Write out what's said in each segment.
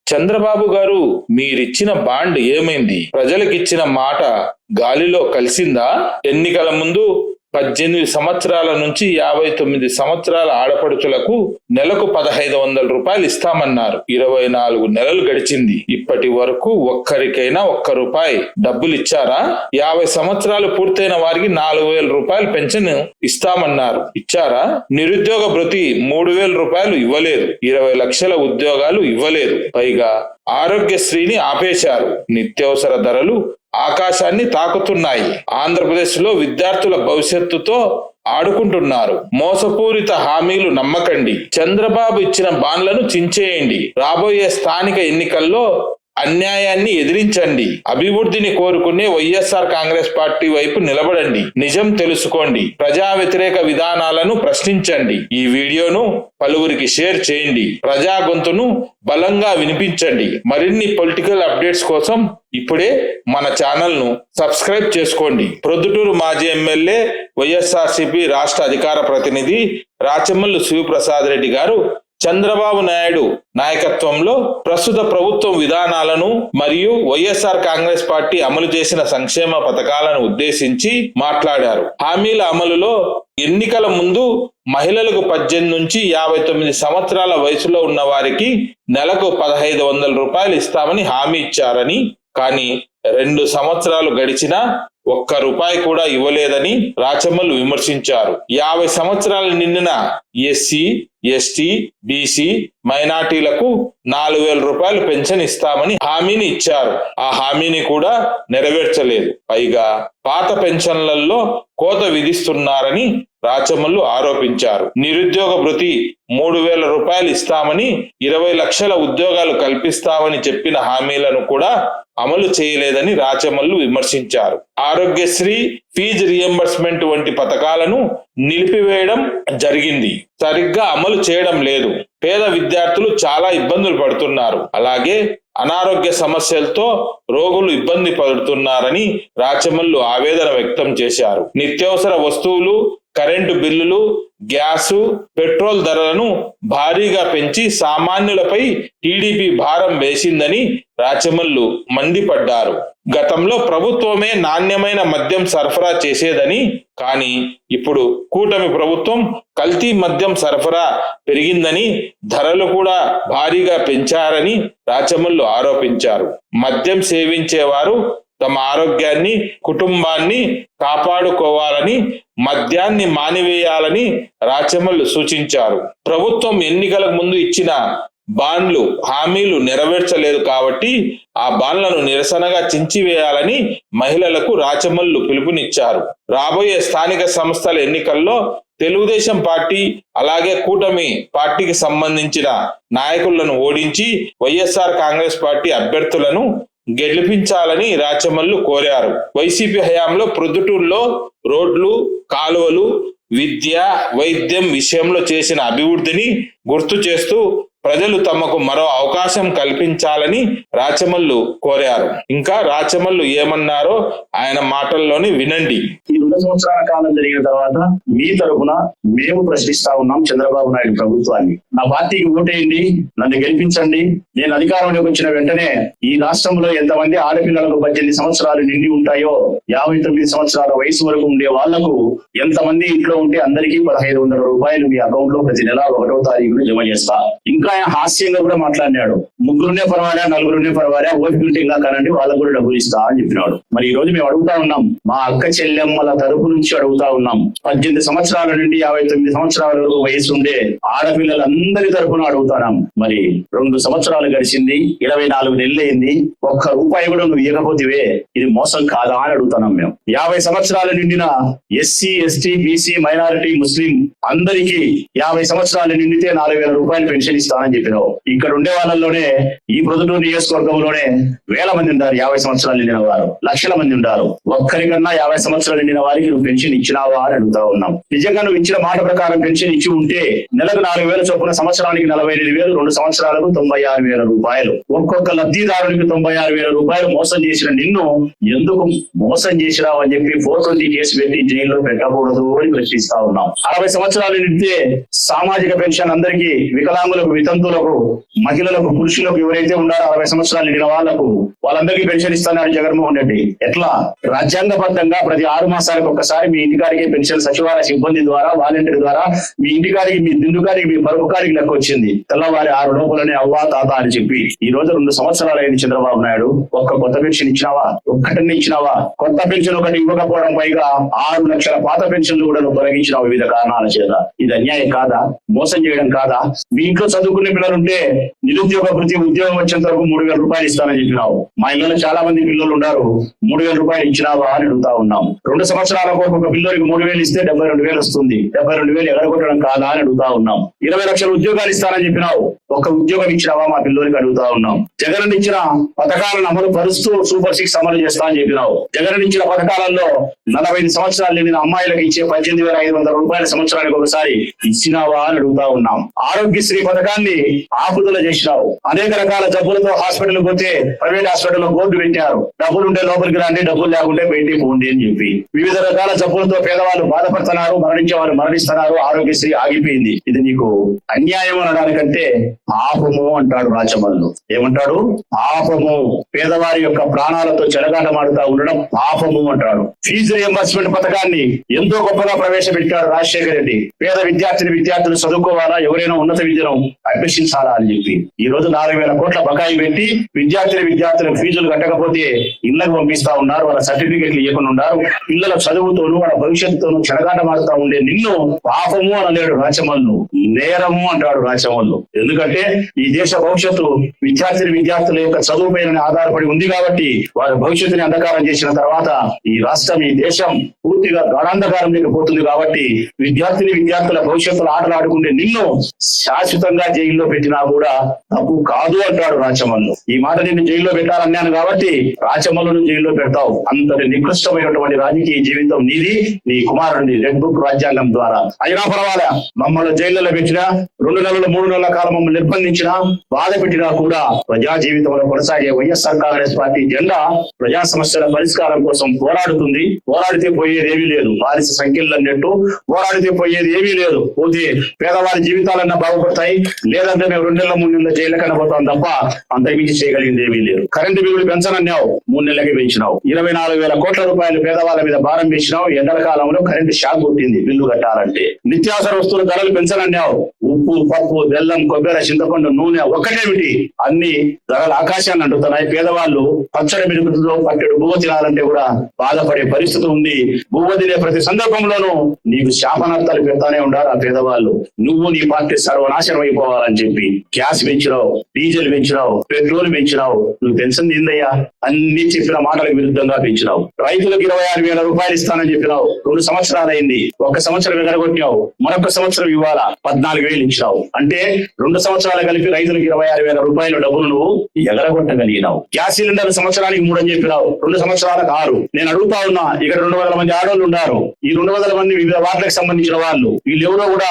చంద్రబాబు గారు, మీరిచ్చిన బాండ్ ఏమైంది? ప్రజలకిచ్చిన మాట గాలిలో కలిసిందా? ఎన్నికల ముందు 18 సంవత్సరాల నుంచి 59 సంవత్సరాల ఆడపడుచులకు నెలకు 1500 రూపాయలు ఇస్తామన్నారు. 24 నెలలు గడిచింది. ఇప్పటి వరకు ఒక్కరికైనా ₹1 డబ్బులు ఇచ్చారా? 50 సంవత్సరాలు పూర్తయిన వారికి 4000 రూపాయలు పెన్షన్ ఇస్తామన్నారు. ఇచ్చారా? నిరుద్యోగ భృతి 3000 రూపాయలు ఇవ్వలేదు. 20 లక్షల ఉద్యోగాలు ఇవ్వలేదు. పైగా ఆరోగ్యశ్రీని ఆపేశారు. నిత్యావసర ధరలు ఆకాశాన్ని తాకుతున్నాయి. ఆంధ్రప్రదేశ్ లో విద్యార్థుల భవిష్యత్తుతో ఆడుకుంటున్నారు. మోసపూరిత హామీలు నమ్మకండి. చంద్రబాబు ఇచ్చిన బాండ్లను చించేయండి. రాబోయే స్థానిక ఎన్నికల్లో అన్యాయాన్ని ఎదిరించండి. అభివృద్ధిని కోరుకునే వైఎస్ఆర్ కాంగ్రెస్ పార్టీ వైపు నిలబడండి. నిజం తెలుసుకోండి. ప్రజా వ్యతిరేక విధానాలను ప్రశ్నించండి. ఈ వీడియోను పలువురికి షేర్ చేయండి. ప్రజా గొంతును బలంగా వినిపించండి. మరిన్ని పొలిటికల్ అప్డేట్స్ కోసం ఇప్పుడే మన ఛానల్ ను సబ్స్క్రైబ్ చేసుకోండి. ప్రొద్దుటూరు మాజీ ఎమ్మెల్యే, వైఎస్ఆర్సీపీ రాష్ట్ర అధికార ప్రతినిధి రాచమల్లు శివప్రసాద్ రెడ్డి గారు చంద్రబాబు నాయుడు నాయకత్వంలో ప్రస్తుత ప్రభుత్వం విధానాలను మరియు వైఎస్ఆర్ కాంగ్రెస్ పార్టీ అమలు చేసిన సంక్షేమ పథకాలను ఉద్దేశించి మాట్లాడారు. హామీల అమలులో ఎన్నికల ముందు మహిళలకు 18 నుంచి 59 సంవత్సరాల వయసులో ఉన్న వారికి నెలకు 1500 రూపాయలు ఇస్తామని హామీ ఇచ్చారని, కానీ 2 సంవత్సరాలు గడిచినా ₹1 కూడా ఇవ్వలేదని రాచమల్లు విమర్శించారు. 50 సంవత్సరాలు నిండిన ఎస్సీ, ఎస్టీ, బీసీ, మైనార్టీలకు 4000 రూపాయలు పెన్షన్ ఇస్తామని హామీని ఇచ్చారు. ఆ హామీని కూడా నెరవేర్చలేదు. పైగా పాత పెన్షన్లలో కోత విధిస్తున్నారని రాచమల్లు ఆరోపించారు. నిరుద్యోగ భృతి 3000 రూపాయలు ఇస్తామని, 20 లక్షల ఉద్యోగాలు కల్పిస్తామని చెప్పిన హామీలను కూడా అమలు చేయలేదని రాచమల్లు విమర్శించారు. ఆరోగ్యశ్రీ, ఫీజు రియంబర్స్మెంట్ వంటి పథకాలను నిలిపివేయడం జరిగింది. సరిగ్గా అమలు చేయడం లేదు. పేద విద్యార్థులు చాలా ఇబ్బందులు పడుతున్నారు. అలాగే అనారోగ్య సమస్యలతో రోగులు ఇబ్బంది పడుతున్నారని రాచమల్లు ఆవేదన వ్యక్తం చేశారు. నిత్యావసర వస్తువులు, కరెంటు బిల్లులు, గ్యాసు, పెట్రోల్ ధరలను భారీగా పెంచి సామాన్యులపై టీడీపీ భారం వేసిందని రాచమల్లు మండిపడ్డారు. గతంలో ప్రభుత్వమే నాణ్యమైన మద్యం సరఫరా చేసేదని, కానీ ఇప్పుడు కూటమి ప్రభుత్వం కల్తీ మద్యం సరఫరా పెరిగిందని, ధరలు కూడా భారీగా పెంచారని రాచమల్లు ఆరోపించారు. మద్యం సేవించేవారు తమ ఆరోగ్యాన్ని, కుటుంబాన్ని కాపాడుకోవాలని, మద్యాన్ని మానివేయాలని రాచమల్లు సూచించారు. ప్రభుత్వం ఎన్నికలకు ముందు ఇచ్చిన బాండ్లు, హామీలు నెరవేర్చలేదు కాబట్టి ఆ బాండ్లను నిరసనగా చించివేయాలని మహిళలకు రాచమల్లు పిలుపునిచ్చారు. రాబోయే స్థానిక సంస్థల ఎన్నికల్లో తెలుగుదేశం పార్టీ అలాగే కూటమి పార్టీకి సంబంధించిన నాయకులను ఓడించి వైఎస్ఆర్ కాంగ్రెస్ పార్టీ అభ్యర్థులను గెలిపించాలని రాచమల్లు కోరారు. వైసీపీ హయాంలో ప్రొద్దుటూరులో రోడ్లు, కాలువలు, విద్య, వైద్యం విషయంలో చేసిన అభివృద్ధిని గుర్తు చేస్తూ ప్రజలు తమకు మరో అవకాశం కల్పించాలని రాచమల్లు కోరారు. ఇంకా రాచమల్లు ఏమన్నారో ఆయన మాటల్లోనే వినండి. ఈ 2 సంవత్సరాల కాలం జరిగిన తర్వాత మీ తరఫున మేము ప్రశ్నిస్తా ఉన్నాం చంద్రబాబు నాయుడు ప్రభుత్వాన్ని. నా పార్టీకి ఓటేయండి, నన్ను గెలిపించండి. నేను అధికారంలోకి వచ్చిన వెంటనే ఈ రాష్ట్రంలో ఎంతమంది ఆడపిల్లలకు 18 సంవత్సరాలు నిండి ఉంటాయో, 59 సంవత్సరాల వయసు వరకు ఉండే వాళ్లకు ఎంతమంది ఇంట్లో ఉంటే అందరికీ 1500 రూపాయలు మీ అకౌంట్ లో ప్రతి నెల 1వ తారీఖున జమ చేస్తా. ఇంకా ఆయన హాస్యంగా కూడా మాట్లాడినాడు. 3 పర్వాలే, 4 పర్వాలే, ఓపిక ఉంటే ఇంకా కానండి వాళ్ళకు కూడా డబ్బులు ఇస్తా అని చెప్పినాడు. మరి ఈ రోజు మేము అడుగుతా ఉన్నాం, మా అక్క చెల్లెమ్మల తరపు నుంచి అడుగుతా ఉన్నాం. 18 సంవత్సరాల నుండి 59 సంవత్సరాల వరకు వయసు ఉండే ఆడపిల్లలందరి తరపున అడుగుతున్నాం. మరి 2 సంవత్సరాలు గడిచింది, 24 నెలలు అయింది, ₹1 కూడా నువ్వు ఇవ్వకపోతే ఇది మోసం కాదా అని అడుగుతున్నాం మేము. 50 సంవత్సరాలు నిండిన ఎస్సీ, ఎస్టీ, బీసీ, మైనారిటీ, ముస్లిం అందరికీ 50 సంవత్సరాలు నిండితే 4000 రూపాయలు పెన్షన్ ఇస్తానని చెప్పినావు. ఇక్కడ ఉండే వాళ్ళలోనే ఈ ప్రొద్దుటూరు నియోజకవర్గంలోనే వేల మంది ఉంటారు 50 సంవత్సరాలు నిండిన వారు, లక్షల మంది ఉంటారు. ఒక్కరికన్నా 50 సంవత్సరాలు నిండిన వారికి నువ్వు పెన్షన్ ఇచ్చినావా అని అడుగుతా ఉన్నాం. నిజంగా నువ్వు ఇచ్చిన మాట ప్రకారం పెన్షన్ ఇచ్చి ఉంటే నెలకు 4000 చొప్పున సంవత్సరానికి 48,000, 2 సంవత్సరాలకు 96,000 రూపాయలు, ఒక్కొక్క లబ్ధిదారునికి 96,000 రూపాయలు మోసం చేసిన నిన్ను ఎందుకు మోసం చేసినావు అని చెప్పి 420 కేసు పెట్టి జైల్లో పెట్టకూడదు అని ప్రశ్నిస్తా ఉన్నాం. 60 సంవత్సరాలు నిండితే సామాజిక పెన్షన్ అందరికీ, వికలాంగులకు వితంతువులకు, మహిళలకు, పురుషులకు ఎవరైతే ఉన్నారో 60 సంవత్సరాలు నిండిన వాళ్ళందరికీ పెన్షన్ ఇస్తున్నారు జగన్మోహన్ రెడ్డి. ఎట్లా? రాజ్యాంగబద్ధంగా ప్రతి 6 మాసాలకు ఒక్కసారి మీ ఇంటికాడికి పెన్షన్ సచివాలయ సిబ్బంది ద్వారా, వాలంటీర్ ద్వారా మీ ఇంటికాడికి, మీ దిండుకాడికి, మీ పరుపుకాడికి లెక్క వచ్చింది. తెల్లవారి 6 లోపలనే అవ్వా తాత అని చెప్పి. ఈ రోజు 2 సంవత్సరాలు అయింది చంద్రబాబు నాయుడు. ఒక్క కొత్త పెన్షన్ ఇచ్చినావా? ఒక్కటన్ని ఇచ్చినావా? కొత్త పెన్షన్ ఒకటి ఇవ్వకపోవడం పైగా 6 లక్షల పాత పెన్షన్లు కూడా నువ్వు తొలగించినావు వివిధ కారణాల చేత. ఇది అన్యాయం కాదా? మోసం చేయడం కాదా? మీ ఇంట్లో చదువుకునే పిల్లలుంటే నిరుద్యోగ వృత్తి ఉద్యోగం వచ్చేంత వరకు 3,000 రూపాయలు ఇస్తానని చెప్పినావు. మా ఇళ్ళలో చాలా మంది పిల్లలు ఉన్నారు. 3,000 రూపాయలు ఇచ్చినావా అని అడుగుతా ఉన్నాం. 2 సంవత్సరాలకు ఒక పిల్లలకి 3,000 ఇస్తే 72,000 వస్తుంది. 72,000 ఎగరగొట్టడం కాదా అని అడుగుతా ఉన్నాం. 20 లక్షల ఉద్యోగాలు ఇస్తానని చెప్పినావు. ఒక్క ఉద్యోగం ఇచ్చినావా మా పిల్లలకి అడుగుతా ఉన్నాం. జగన్ ఇచ్చిన పథకాలను అమలు పరుస్తూ సూపర్ 6 అమలు చేస్తా అని చెప్పినావు. జగన్ ఇచ్చిన పథకాలలో 45 సంవత్సరాలు నిండిన అమ్మాయిలకు ఇచ్చే 18,500 రూపాయల సంవత్సరానికి ఒకసారి ఇచ్చినావా అని అడుగుతా ఉన్నాం. ఆరోగ్యశ్రీ పథకాన్ని ఆపుదల చేసినావు. అనేక రకాల జబ్బులతో హాస్పిటల్ పోతే ప్రైవేట్ హాస్పిటల్లో బోర్డు పెట్టారు, డబ్బులు ఉంటే లోపలికి రండి, డబ్బులు లేకుంటే బయటికి పోండి అని చెప్పి. వివిధ రకాల జబ్బులతో పేదవాళ్ళు బాధపడుతున్నారు, మరణించే వాళ్ళు మరణిస్తున్నారు. ఆరోగ్యశ్రీ ఆగిపోయింది. ఇది నీకు అన్యాయం అనడానికంటే పాపము అంటాడు రాచమల్లు. ఏమంటాడు? పాపము. పేదవారి యొక్క ప్రాణాలతో చెలగాటమాడుతా ఉండడం పాపము అంటాడు. ఫీజు రియంబర్స్మెంట్ పథకాన్ని ఎంతో గొప్పగా ప్రవేశపెట్టాడు రాజశేఖర రెడ్డి. పేద విద్యార్థులు చదువుకోవాలా, ఎవరైనా ఉన్నత విద్యను అభ్యసించాలా అని చెప్పి. ఈ రోజు 4,000 కోట్ల బకాయి పెట్టి విద్యార్థులకు ఫీజులు కట్టకపోతే ఇళ్లకు పంపిస్తా ఉన్నారు. వాళ్ళ సర్టిఫికెట్లు ఇవ్వకుండా ఉన్నారు. పిల్లల చదువుతోనూ వాళ్ళ భవిష్యత్తుతోనూ చెలగాటమాడుతా ఉండే నిన్ను పాపము అనలేడు రాచమల్లు, నేరము అంటాడు రాచమల్లు. ఎందుకంటే ఈ దేశ భవిష్యత్తు విద్యార్థుల యొక్క చదువు పైన ఆధారపడి ఉంది కాబట్టి వారి భవిష్యత్తుని అంధకారం చేసిన తర్వాత ఈ రాష్ట్రం, ఈ దేశం పూర్తిగా గాఢాంధకారంలోకి పోతుంది. కాబట్టి విద్యార్థుల భవిష్యత్తులో ఆటలు ఆడుకుంటే నిన్ను శాశ్వతంగా జైల్లో పెట్టినా కూడా తప్పు కాదు అంటాడు రాచమల్లు. ఈ మాట నిన్ను జైల్లో పెట్టాలన్నాను కాబట్టి రాచమల్లును జైల్లో పెడతావు. అంతటి నికృష్టమైనటువంటి రాజకీయ జీవితం నీది, నీ కుమారుడి రెడ్ బుక్ రాజ్యాంగం ద్వారా. అయినా పర్వాలే, మమ్మల్ని జైల్లో పెట్టినా 2 నెలలు 3 నెలల కాలం మమ్మల్ని నిర్బంధించినా, బాధ పెట్టినా కూడా ప్రజా జీవితంలో కొనసాగే వైఎస్ఆర్ కాంగ్రెస్ పార్టీ జెండా ప్రజా సమస్యల పరిష్కారం కోసం పోరాడుతుంది. పోరాడితే పోయేది ఏమీ లేదు. బానిస సంఖ్యలు అన్నట్టు పోరాడితే పోయేది ఏమీ లేదు. పోతే పేదవారి జీవితాలన్నా బాగుపడతాయి, లేదంటే మేము 2 నెలల 3 నెలల జైలు కనబోతాం తప్ప అంతకుమించి చేయగలిగింది ఏమీ లేదు. కరెంటు బిల్లులు పెంచనన్నావు, 3 నెలలకి పెంచినావు. 24,000 కోట్ల రూపాయలు పేదవాళ్ళ మీద భారం వేసినావు. ఎండల కాలంలో కరెంటు షాక్ కొట్టింది బిల్లు కట్టాలంటే. నిత్యావసర వస్తువుల ధరలు పెంచనన్నావు. ఉప్పు, పప్పు, బెల్లం, కొబ్బరి, చింతపండు, నూనె ఒక్కటేమిటి అన్ని ధరలు ఆకాశాన్ని అంటున్నాయి. పేదవాళ్ళు పచ్చడి మిరుగుతుందో పట్టెడు బువ్వ తినాలంటే కూడా బాధపడే పరిస్థితి ఉంది. బువ్వ తినే ప్రతి సందర్భంలోనూ నీకు శాపనార్థాలు పెడతానే ఉండాలి ఆ పేదవాళ్ళు. నువ్వు నీ పార్టీ సర్వనాశనం అయిపోవాలని చెప్పి గ్యాస్ పెంచినావు, డీజిల్ పెంచినావు, పెట్రోల్ పెంచినావు. నువ్వు పెన్షన్ ఏందయ్యా? అన్ని చెప్పిన మాటలకు విరుద్ధంగా పెంచినావు. రైతులకు 26,000 రూపాయలు ఇస్తానని చెప్పినావు. 2 సంవత్సరాలు అయింది. 1 సంవత్సరం ఎగరగొట్టినావు. మరొక సంవత్సరం ఇవ్వాలా 14,000 ఇచ్చినావు. అంటే 2 సంవత్సరాలు కలిపి రైతులకు 26,000 రూపాయల డబ్బులు నువ్వు ఎగరగొట్టగలిగినావు. గ్యాస్ సిలిండర్ సంవత్సరానికి 3 అని చెప్పినావు. 2 సంవత్సరాలకు 6. నేను అడుగుతా ఉన్నా, ఇక్కడ 200 మంది ఆడవాళ్ళు ఉన్నారు. ఈ 200 మంది వివిధ వార్డులకు సంబంధించిన వాళ్ళు, వీళ్ళెవరో కూడా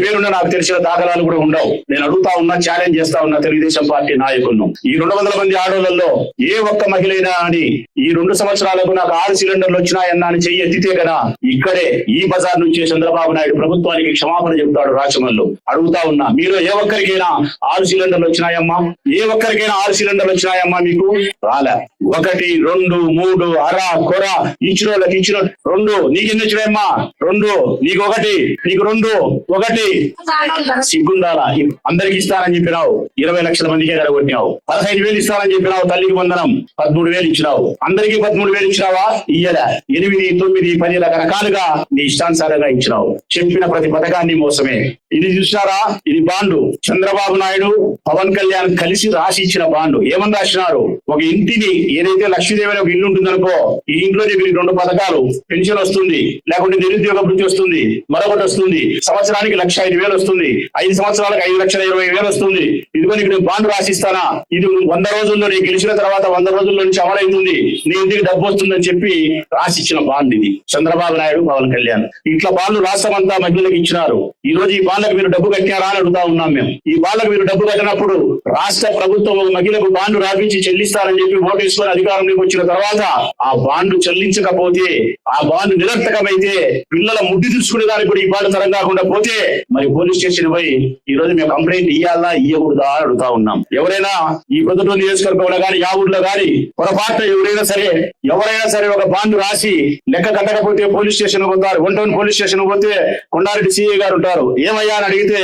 పేరున్న నాకు తెలిసిన దాఖలాలు కూడా ఉండవు. నేను అడుగుతా ఉన్నా, ఛాలెంజ్ చేస్తా ఉన్నా తెలుగుదేశం పార్టీ నాయకులను. ఈ 200 మంది ఆడవాళ్ళలో ఏ ఒక్క మహిళైనా అని ఈ 2 సంవత్సరాలకు నాకు 6 సిలిండర్లు వచ్చినాయన్నా అని చెయ్యి ఎత్తితే కదా ఇక్కడే ఈ బజార్ నుంచి చంద్రబాబు నాయుడు ప్రభుత్వానికి క్షమాపణ చెబుతాడు రాచమల్లు. అడుగుతా ఉన్నా, మీరు ఏ ఒక్కరికైనా 6 సిలిండర్లు వచ్చినాయమ్మా? ఏ ఒక్కరికైనా 6 సిలిండర్లు వచ్చినాయమ్మా? మీకు రాలే. 1, 2, 3 అర కొర ఇచ్చిన వాళ్ళకి ఇచ్చిన 2. నీకు ఎన్ని వచ్చినాయమ్మా? 2. నీకు 1, నీకు 2, 1. సిగ్గుండాలా? అందరికి ఇస్తానని చెప్పినావు. 20 లక్షల మందికే ఎగరగొట్టినావు. 15,000 ఇస్తానని చెప్పినావు. తల్లికి వందనం 13,000 ఇచ్చినావు. అందరికీ 13,000 ఇచ్చినావా? ఇయ్యలే. 8, 9, 10 రకరకాలుగా నీ ఇష్టానుసారంగా ఇచ్చినావు. చెప్పిన ప్రతి పథకాన్ని మోసమే. ఇది చూసారా? ఇది బాండు. చంద్రబాబు నాయుడు, పవన్ కళ్యాణ్ కలిసి రాసి ఇచ్చిన బాండు. ఏమని రాసినారు? ఒక ఇంటిని, ఏదైతే లక్ష్మీదేవి ఒక ఇల్లు ఉంటుందనుకో, ఈ ఇంట్లో మీకు 2 పథకాలు, పెన్షన్ వస్తుంది, లేకుంటే నిరుద్యోగ వృత్తి వస్తుంది, మరొకటి వస్తుంది, సంవత్సరానికి 1,05,000 వస్తుంది, 5 సంవత్సరాలకు 5,20,000 వస్తుంది. ఇదిగో నీకు నేను బాండు రాసిస్తానా, ఇది 100 రోజుల్లో నేను గెలిచిన తర్వాత 100 రోజుల్లో నుంచి అమలవుతుంది, నీ ఇంటికి డబ్బు వస్తుందని చెప్పి రాసిచ్చిన బాండ్ ఇది చంద్రబాబు నాయుడు, పవన్ కళ్యాణ్. ఇట్లా బాండ్లు రాష్ట్రం అంతా మహిళలకు ఇచ్చినారు. ఈ రోజు ఈ బాండ్లకు మీరు డబ్బు కట్టారా అని అడుగుతా ఉన్నాం మేము. ఈ బాండ్లకు మీరు డబ్బు కట్టినప్పుడు రాష్ట్ర ప్రభుత్వం మహిళలకు బాండ్లు రాపించి చెల్లిస్తారని చెప్పి ఓటేసుకొని అధికారంలోకి వచ్చిన తర్వాత ఆ బాండ్లు చెల్లించకపోతే, ఆ బాండ్ నిరర్థకమైతే, పిల్లల ముడ్డి తీసుకునే దానికి కూడా ఈ బాండ్ తరం కాకుండా పోతే, మరి పోలీస్ స్టేషన్ పోయి ఈ రోజు మేము కంప్లైంట్ ఇవ్వాలా ఇవ్వకూడదా అని అడుగుతా ఉన్నాం. ఎవరైనా ఈ ప్రొద్దుటూరు నియోజకవర్గంలో కానీ ఆ ఊర్లో కానీ పొరపాటు ఎవరైనా సరే ఒక బాండ్ రాసి లెక్క కట్టకపోతే పోలీస్ స్టేషన్ పోతారు. 1 పోలీస్ స్టేషన్ పోతే కొండారెడ్డి సిఐ గారు ఉంటారు. ఏమయ్యా అని అడిగితే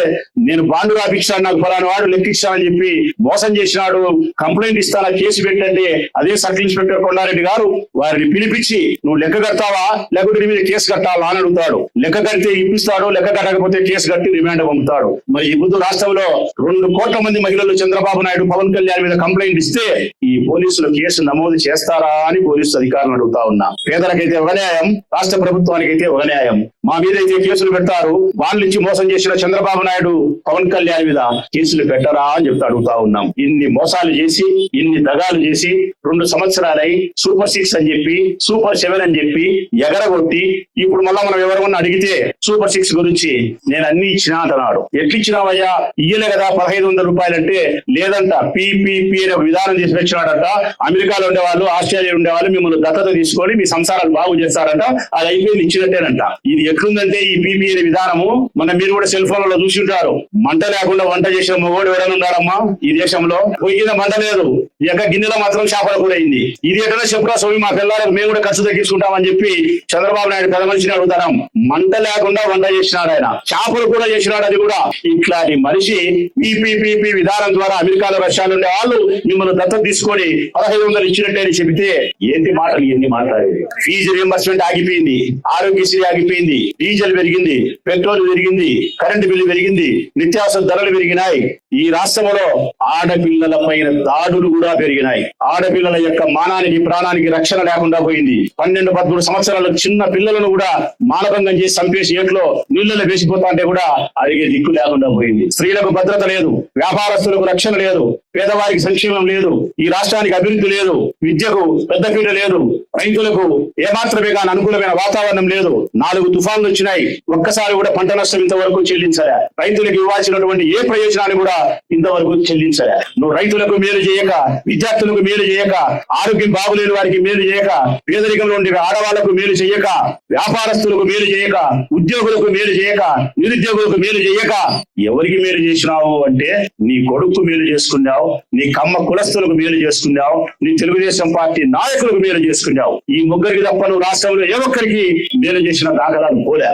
నేను బాండ్ రాపిస్తాను, నాకు ఫలానా వాడు లెక్కిస్తానని చెప్పి మోసం చేసినాడు, కంప్లైంట్ ఇస్తానా, కేసు పెట్టండి. అదే సర్కిల్ ఇన్స్పెక్టర్ కొండారెడ్డి గారు వారిని పిలిపించి నువ్వు లెక్క కడతావా లేకపోతే నీ మీద కేసు కట్టాలా అని అడుగుతాడు. లెక్క కడితే ఇప్పిస్తాడు, లెక్క కట్టకపోతే కేసు కట్టి రిమాండ్ పంపుతాడు. మరి ఈ బుద్ధు రాష్ట్రంలో 2 కోట్ల మంది మహిళలు చంద్రబాబు నాయుడు పవన్ కళ్యాణ్ మీద కంప్లైంట్ ఇస్తే ఈ పోలీసులు కేసు నమోదు చేస్తారా అని పోలీసు అధికారులు అడుగుతా ఉన్నా. పేదలకైతే ఒక న్యాయం, రాష్ట్ర ప్రభుత్వానికైతే ఒక న్యాయం. మా మీద అయితే కేసులు పెడతారు, వాళ్ళ నుంచి మోసం చేసిన చంద్రబాబు నాయుడు పవన్ కళ్యాణ్ మీద కేసులు పెట్టరా అని చెప్తే అడుగుతా ఉన్నాం. ఇన్ని మోసాలు చేసి ఇన్ని దగాలు చేసి 2 సంవత్సరాలై సూపర్ 6 అని చెప్పి సూపర్ 7 అని చెప్పి ఎగరగొట్టి ఇప్పుడు మళ్ళా మనం ఎవరన్నా అడిగితే సూపర్ 6 గురించి నేను అన్ని ఇచ్చినా అంటున్నాడు. ఎట్లిచ్చినావయ్యా? ఇయ్యలే కదా 1500 రూపాయలంటే లేదంట, పిపిపి అనే విధానం చేసి వచ్చినాడంట. అమెరికాలో ఉండేవాళ్ళు, ఆస్ట్రేలియా ఉండేవాళ్ళు మిమ్మల్ని దత్తత తీసుకొని మీ సంసారాలు బాగు చేస్తారంట, అది అయిపోయింది ఇచ్చినట్టేనంట. ఇది ఎట్లుందంటే ఈ పిపి అనే విధానము మన మీరు కూడా సెల్ ఫోన్లలో చూసి ఉంటారు. మంట లేకుండా వంట చేసిన మగోడు ఎవరైనా ఉన్నారమ్మా ఈ దేశంలో? పొయ్యి కింద మంట లేదు, ఎక్క గిన్నెలో మాత్రం చేపల కూడా అయింది. ఇది ఎట్లా చెప్పురా స్వామి, మా పిల్లలకు మేము కూడా ఖర్చు తగ్గించుకుంటామని చెప్పి చంద్రబాబు నాయుడు పెద్ద మనిషిని అడుగుతాం. మంట లేకుండా వంట చేసినాడు ఆయన, చేపలు కూడా చేసినాడు. అది కూడా ఇట్లాంటి మనిషి పిపిపి విధానం ద్వారా అమెరికాలో రష్యాలో ఉండే వాళ్ళు మిమ్మల్ని దత్తత తీసుకొని 1500 ఇచ్చినట్టే అని చెబితే ఏంటి మాటలు ఎన్ని మాట్లాడేది? ఫీజు రియంబర్స్మెంట్ ఆగిపోయింది, ఆరోగ్యశ్రీ ఆగిపోయింది, డీజిల్ పెరిగింది, పెట్రోల్ పెరిగింది, కరెంటు బిల్లు పెరిగింది, నిత్యావసర ధరలు పెరిగినాయి. ఈ రాష్ట్రంలో ఆడపిల్లల పైన దాడులు కూడా పెరిగినాయి. ఆడపిల్లల యొక్క మానానికి ప్రాణానికి రక్షణ లేకుండా పోయింది. 12-13 సంవత్సరాల చిన్న పిల్లలను కూడా మానభంగం చేసి చంపేసి ఏట్లో నీళ్లలో వేసిపోతా అంటే కూడా అడిగే దిక్కు లేకుండా పోయింది. స్త్రీలకు భద్రత లేదు, వ్యాపారస్తులకు రక్షణ లేదు, పేదవారికి సంక్షేమం లేదు, ఈ రాష్ట్రానికి అభివృద్ధి లేదు, విద్యకు పెద్దపీట లేదు, రైతులకు ఏమాత్రమే కానీ అనుకూలమైన వాతావరణం లేదు. 4 తుఫాన్లు వచ్చినాయి, ఒక్కసారి కూడా పంట నష్టం ఇంతవరకు చెల్లించలే. రైతులకు ఇవ్వాల్సినటువంటి ఏ ప్రయోజనాన్ని కూడా ఇంతవరకు చెల్లించలే. నువ్వు రైతులకు మేలు చేయక, విద్యార్థులకు మేలు చేయక, ఆరోగ్యం బాగులేని వారికి మేలు చేయక, పేదరికంలో ఉండే ఆడవాళ్లకు మేలు చేయక, వ్యాపారస్తులకు మేలు చేయక, ఉద్యోగులకు మేలు చేయక, నిరుద్యోగులకు మేలు చేయక ఎవరికి మేలు చేసినావు అంటే నీ కొడుకు మేలు చేసుకున్నావు, నీ కమ్మ కులస్తులకు మేలు చేసుకున్నావు, నీ తెలుగుదేశం పార్టీ నాయకులకు మేలు చేసుకున్నావు. ఈ ముగ్గురికి తప్ప నువ్వు రాష్ట్రంలో ఏ ఒక్కరికి మేలు చేసిన దాఖలాలు పోలే.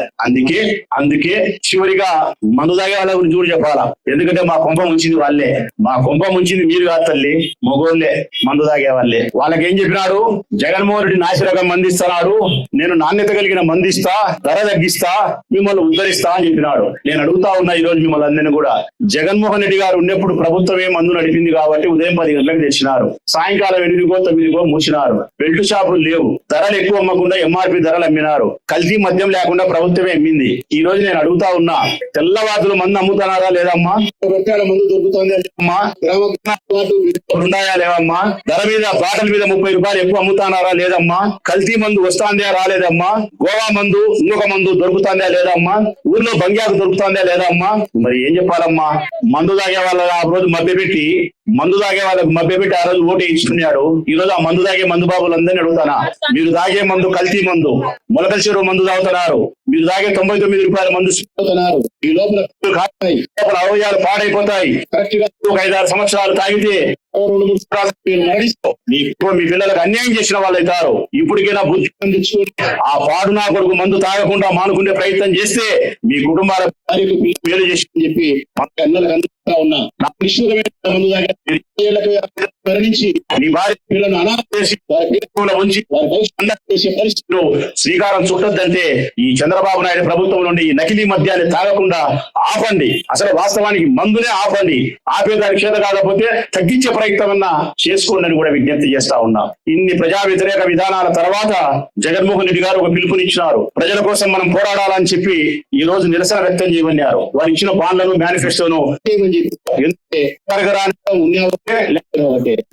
అందుకే చివరిగా మందు తాగే వాళ్ళ గురించి కూడా చెప్పాలా. ఎందుకంటే మా కొంప ముంచింది వాళ్ళే, మా కొంప ముంచింది మీరు కాదు తల్లి, మగోళ్ళే మందు తాగే వాళ్ళే. వాళ్ళకి ఏం చెప్పినాడు? జగన్మోహన్ రెడ్డి నాసిరకం మందిస్తున్నాడు, నేను నాణ్యత కలిగిన మందిస్తా, ధర తగ్గిస్తా, మిమ్మల్ని ఉద్ధరిస్తా అని చెప్పినాడు. నేను అడుగుతా ఉన్నా ఈ రోజు మిమ్మల్ని అందరినీ కూడా, జగన్మోహన్ రెడ్డి గారు ఉన్నప్పుడు ప్రభుత్వమే మందు నడిపింది కాబట్టి ఉదయం 10 గంటలకు తెచ్చినారు, సాయంకాలం 8కో 9కో మూసినారు. బెల్ట్ షాపులు లేవు, ధరలు ఎక్కువ అమ్మకుండా ఎంఆర్పి ధరలు అమ్మినారు, కల్తీ మద్యం లేకుండా ప్రభుత్వమే అమ్మింది. ఈ రోజు నేను అడుగుతా ఉన్నా, తెల్లవాతులు మందు అమ్ముతున్నారా లేదమ్మా? మందు దొరుకుతుంది అమ్మా, ఉన్నాయా లేవమ్మా? ధర మీద బాటల మీద 30 రూపాయలు ఎక్కువ అమ్ముతున్నారా లేదమ్మా? కల్తీ మందు వస్తాందా రాలేదమ్మా? గోవా మందు ఇంకొక మందు దొరుకుతుందా లేదమ్మా? ఊర్లో బంగ్యాకు దొరుకుతుందా లేదమ్మా? మరి ఏం చెప్పాలమ్మా? మందు తాగే వాళ్ళ ఆ రోజు మభ్యపెట్టి ఆ రోజు ఓటు ఇచ్చుకున్నాడు. ఈ రోజు ఆ మందు తాగే మందు బాబులందరినీ అడుగుతానా, మీరు తాగే మందు కల్తీ మందు, మొలకల చెరువు మందు తాగుతున్నారు, మీరు తాగే 99 రూపాయల మందు తాగుతున్నారు. ఈ లోపల అవయవాలు పాడైపోతాయి. కరెక్ట్ గా ఒక 5-6 సంవత్సరాలు తాగితే 2-3 మీ పిల్లలకు అన్యాయం చేసిన వాళ్ళు అవుతారు. ఇప్పటికైనా బుద్ధి తెచ్చుకొని ఆ పాడు నా కొడుకు మందు తాగకుండా మానుకునే ప్రయత్నం చేస్తే మీ కుటుంబాల మేలు చేసి చెప్పి ఉన్నా. నీ భార్య పిల్లలను అనాథ చేసి ఉంచి చేసే పరిస్థితులు శ్రీకారం చుట్టద్దంటే ఈ చంద్రబాబు నాయుడు ప్రభుత్వం నుండి ఈ నకిలీ మద్యాన్ని తాగకుండా ఆపండి. అసలు వాస్తవానికి మందునే ఆపండి. ఆపేదానికి చేత కాకపోతే తగ్గించే ప్రయత్నం అన్నా చేసుకోండి అని కూడా విజ్ఞప్తి చేస్తా ఉన్నా. ఇన్ని ప్రజా వ్యతిరేక విధానాల తర్వాత జగన్మోహన్ రెడ్డి గారు ఒక పిలుపునిచ్చినారు. ప్రజల కోసం మనం పోరాడాలని చెప్పి ఈ రోజు నిరసన వ్యక్తం చేయమన్నారు. వారు ఇచ్చిన బాండ్లను మేనిఫెస్టోను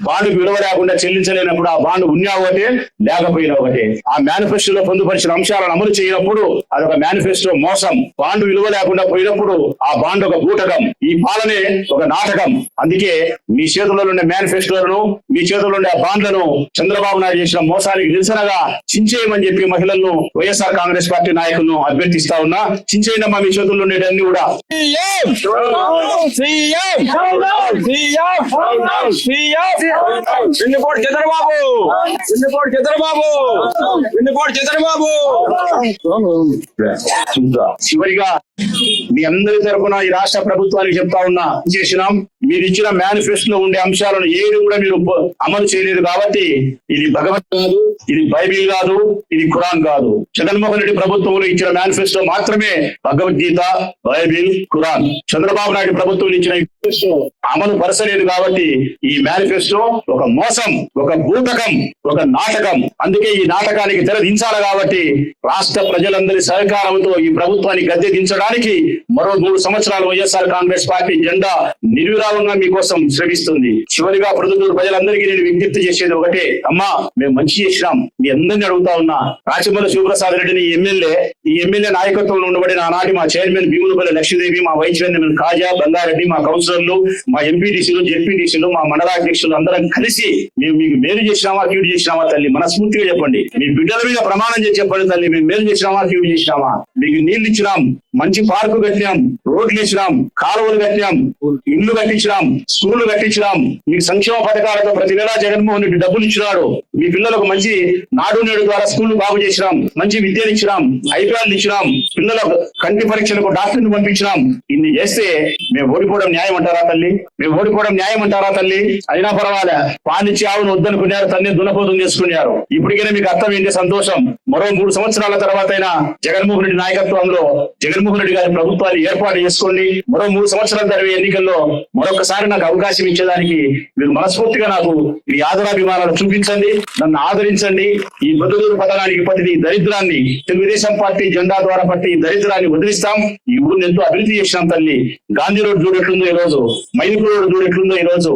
బాండ్ విలువ లేకుండా చెల్లించలేనప్పుడు ఆ బాండ్ ఉన్నా ఒకటే లేకపోయినా ఒకటే. ఆ మేనిఫెస్టోలో పొందుపరిచిన అంశాలను అమలు చేయనప్పుడు అదొక మేనిఫెస్టో మోసం. బాండ్ విలువ లేకుండా పోయినప్పుడు ఆ బాండ్ ఒక బూటకం, ఈ పాలనే ఒక నాటకం. అందుకే మీ చేతుల్లో ఉండే మేనిఫెస్టోలను, మీ చేతుల్లో ఉండే బాండ్లను చంద్రబాబు నాయుడు చేసిన మోసానికి నిరసనగా చించేయమని చెప్పి మహిళలను వైఎస్ఆర్ కాంగ్రెస్ పార్టీ నాయకులను అభ్యర్థిస్తా ఉన్నా. చించేయనమ్మా మీ చేతుల్లో ఉండేటన్ని కూడా. చివరిగా మీ అందరి తరపున ఈ రాష్ట్ర ప్రభుత్వానికి చెప్తా ఉన్నా, చేసినాం. మీరు ఇచ్చిన మేనిఫెస్టోలో ఉండే అంశాలను ఏది కూడా మీరు అమలు చేయలేదు కాబట్టి ఇది భగవత్ కాదు, ఇది బైబిల్ కాదు, ఇది ఖురాన్ కాదు. జగన్మోహన్ రెడ్డి ప్రభుత్వంలో ఇచ్చిన మేనిఫెస్టో మాత్రమే భగవద్గీత, బైబిల్, ఖురాన్. చంద్రబాబు నాయుడు ప్రభుత్వం ఇచ్చిన మేనిఫెస్టో అమలు పరచలేదు కాబట్టి ఈ మేనిఫెస్టో ఒక మోసం, ఒక భూతకం, ఒక నాటకం. అందుకే ఈ నాటకానికి తెర దించాలి కాబట్టి రాష్ట్ర ప్రజలందరి సహకారంతో ఈ ప్రభుత్వాన్ని గద్దె దించడానికి మరో 3 సంవత్సరాలు వైఎస్ఆర్ కాంగ్రెస్ పార్టీ జెండా నిర్విరామంగా మీకోసం శ్రమిస్తుంది. చివరిగా ప్రజలు ప్రజలందరికీ నేను విజ్ఞప్తి చేసేది ఒకటే, అమ్మా మేము మంచి చేసినాం. మీ అందరినీ అడుగుతా ఉన్నా, రాచమల్లి శివప్రసాద్ రెడ్డిని ఈ ఎమ్మెల్యే నాయకత్వంలో ఉండబడిన ఆనాటి మా చైర్మన్ భీములపల్లి లక్ష్మీదేవి, మా వైస్ చైర్మన్ కాజా బంగారెడ్డి, మా కౌన్సిలర్లు, మా ఎంపీటీసీలు, జెడ్పీటీసీలు, మా మండలాధ్యక్షులు అందరం కలిసి మేము మీకు మేలు చేసినామా, కీడు చేసినామా తల్లి మనస్ఫూర్తిగా చెప్పండి. మీ బిడ్డల మీద ప్రమాణం చేసి చెప్పండి తల్లి, మేము మేలు చేసినామా, కీడు చేసినామా. మీకు నీళ్లు ఇచ్చినాం, మంచి పార్కు కట్టినాం, రోడ్లు ఇచ్చినాం, కాలువలు కట్టినాం, ఇల్లు కట్టించినాం, స్కూళ్లు కట్టించినాం. మీకు సంక్షేమ పథకాలతో ప్రతి నెలా జగన్మోహన్ రెడ్డి డబ్బులు ఇచ్చినాడు. మీ పిల్లలకు మంచి నాడు నేడు ద్వారా స్కూళ్లు బాగు చేసినాం, మంచి విద్యను ఇచ్చినాం, ఐపీఎల్ ఇచ్చినాం, పిల్లల కంటి పరీక్షలకు డాక్టర్ని పంపించినాం. ఇన్ని చేస్తే మేము ఓడిపోవడం న్యాయం అంటారా తల్లి? మేము ఓడిపోవడం న్యాయం అంటారా తల్లి? అయినా పర్వాలే, పాలిచ్చి ఆవును వద్దనుకున్నారు, తల్లి దున్నపోతం చేసుకున్నారు. ఇప్పటికైనా మీకు అర్థం ఏంటి? సంతోషం. మరో 3 సంవత్సరాల తర్వాత అయినా జగన్మోహన్ రెడ్డి నాయకత్వంలో జగన్మోహన్ రెడ్డి గారి ప్రభుత్వాన్ని ఏర్పాటు చేసుకోండి. మరో 3 సంవత్సరాల జరిగే ఎన్నికల్లో మరొకసారి నాకు అవకాశం ఇచ్చేదానికి మీరు మనస్ఫూర్తిగా నాకు మీ ఆదరాభిమానాలు చూపించండి, నన్ను ఆదరించండి. ఈ బతుకూరు పతనానికి పట్టిన దరిద్రాన్ని తెలుగుదేశం పార్టీ జెండా ద్వారా పట్టి దరిద్రాన్ని వదిలిస్తాం. ఈ ఊరిని ఎంతో అభివృద్ధి చేసినాం తల్లి. గాంధీ రోడ్ చూడెట్లుందో ఈ రోజు, మైదుకూరు రోడ్ చూడెట్లుందో ఈ రోజు,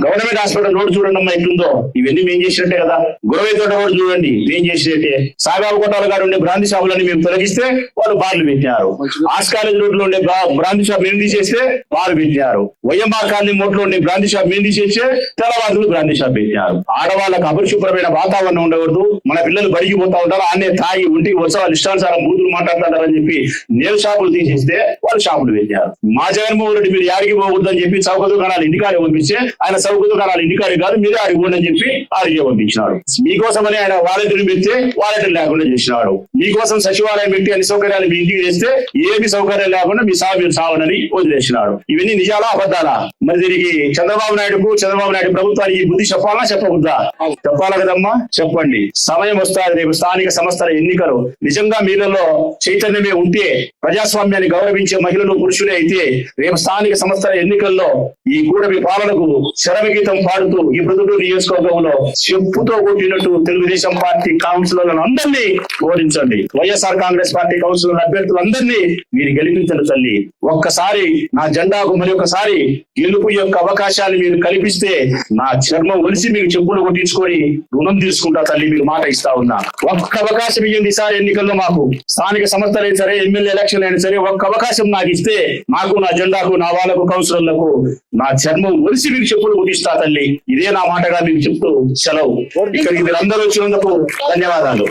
గవర్నమెంట్ హాస్పిటల్ రోడ్ చూడండి అమ్మా ఎట్లుందో. ఇవన్నీ మేము చేసినట్టే కదా. గురవై తోట రోడ్ చూడండి, మేము చేసినట్టే. సాయిబాబు కోటాల గారు ఉండే బ్రాంతి షాపులని మేము తొలగిస్తే వాళ్ళు బార్లు పెట్టారు. ఆర్ట్స్ కాలేజ్ రోడ్ లో ఉండే బ్రాంతి షాప్ మేము తీసేస్తే బార్ పెట్టారు. వైఎంఆర్ కాలనీ మోట్లో ఉండే బ్రాంతి షాప్ మేము తీసేస్తే తెల్లవారులు బ్రాంతి షాప్ పెట్టారు. ఆడవాళ్ళకు అపరిశుభ్రమైన వాతావరణం ఉండకూడదు. మన పిల్లలు బడికి పోతా ఉంటారు, అన్నే తాగి ఒంటికి వచ్చి వాళ్ళు ఇష్టానుసారం బూతులు మాట్లాడతారని చెప్పి నేరు షాపులు తీసేస్తే వాళ్ళు షాపులు పెట్టారు. మా జగన్మోహన్ రెడ్డి మీరు యాడికి పోకూడదు అని చెప్పి చౌక దుకాణాలు ఇంటికాడే పంపిస్తే ఆయన చౌక దుకాణాలు ఇంటికాడే కాదు మీరే ఆడికి పోండి అని చెప్పి ఆడికే పంపించినాడు. మీకోసమని ఆయన వాలంటీర్లు పెడితే వాలంటీర్ లేకుండా చేసినాడు. మీకోసం సచివాలయం పెట్టి అన్ని సౌకర్యాలు మీ ఇంటికి చేస్తే ఏమి సౌకర్యం లేకుండా మీ మీరు సావనని వదిలేసినాడు. ఇవన్నీ నిజాలా అబద్ధాలా? మరి దీనికి చంద్రబాబు నాయుడు ప్రభుత్వానికి బుద్ధి చెప్పాలా చెప్పకూడదా? చెప్పాలా కదమ్మా, చెప్పండి. సమయం వస్తుంది, రేపు స్థానిక సంస్థల ఎన్నికలు. నిజంగా మీలలో చైతన్యమే ఉంటే, ప్రజాస్వామ్యాన్ని గౌరవించే మహిళలు పురుషులే అయితే రేపు స్థానిక సంస్థల ఎన్నికల్లో ఈ కూడమి పాలనకు శరవగీతం పాడుతూ ఈ ప్రొద్దుటూరు నియోజకవర్గంలో చెప్పుతో కొట్టినట్టు తెలుగుదేశం పార్టీ కౌన్సిలర్లను అందరినీ ఓడించండి. వైఎస్ఆర్ కాంగ్రెస్ పార్టీ కౌన్సిలర్ అభ్యర్థులందరినీ మీరు గెలిపించండి తల్లి. ఒక్కసారి నా జెండాకు మరి ఒకసారి గెలుపు యొక్క అవకాశాన్ని మీరు కల్పిస్తే నా చర్మం ఒలిసి మీకు చెప్పులు కొట్టించుకొని రుణం తీసుకుంటా తల్లి, మీకు మాట ఇస్తా ఉన్నా. ఒక్క అవకాశం ఇవ్వండి ఈసారి ఎన్నికల్లో మాకు. స్థానిక సంస్థలు అయినా సరే, ఎమ్మెల్యే ఎలక్షన్ అయినా సరే, ఒక్క అవకాశం నాకు ఇస్తే నాకు, నా జెండాకు, నా వాళ్ళకు, కౌన్సిలర్లకు నా చర్మం ఒలిసి మీకు చెప్పులు కొట్టిస్తా తల్లి. ఇదే నా మాటగా మీకు చెప్తూ సెలవు. ఇక్కడికి మీరు అందరూ వచ్చినందుకు ధన్యవాదాలు.